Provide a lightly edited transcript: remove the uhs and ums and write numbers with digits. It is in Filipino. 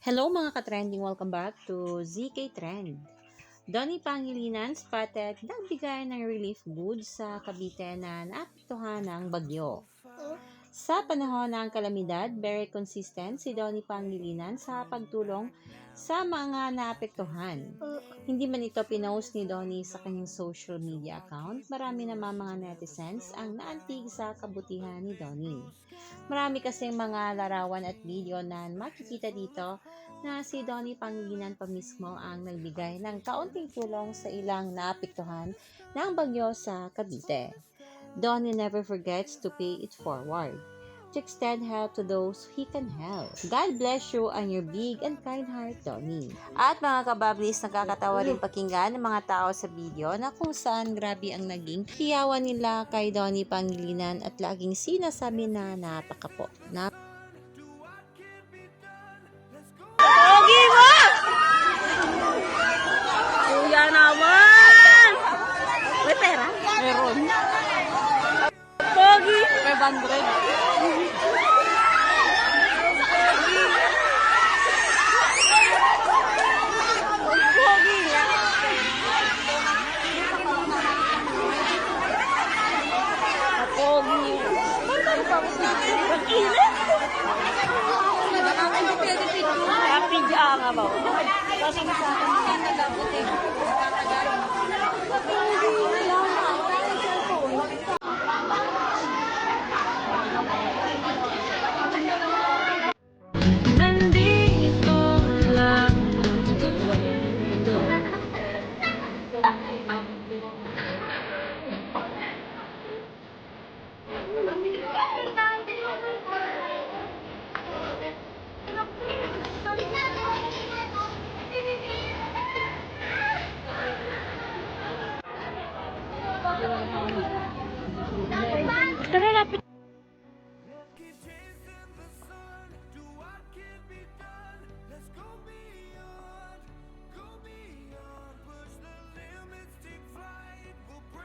Hello mga ka-trending, welcome back to ZK Trend. Donnie Pangilinan spotted nagbigay ng relief goods sa Cavite na naapektuhan ng bagyo. Sa panahon ng kalamidad, very consistent si Donnie Pangilinan sa pagtulong sa mga naapektuhan. Hindi man ito pinost ni Donnie sa kanyang social media account, marami naman mga netizens ang naantig sa kabutihan ni Donnie. Marami kasing mga larawan at video na makikita dito na si Donnie Pangilinan pa mismo ang nagbigay ng kaunting tulong sa ilang naapektuhan ng bagyo sa Cavite. Donnie never forgets to pay it forward, to extend help to those he can help. God bless you and your big and kind heart, Donnie. At mga kabablis, nakakatawa rin pakinggan ng mga tao sa video na kung saan grabe ang naging hiyawan nila kay Donnie Pangilinan at laging sinasabi na napakapo. Pogi mo! Kuya naman! May pera? Meron. Pogi! 500. Pogi nga! Pogi! Mag-init! Happy dyan nga ba? Kasi sa akin, nagabuti.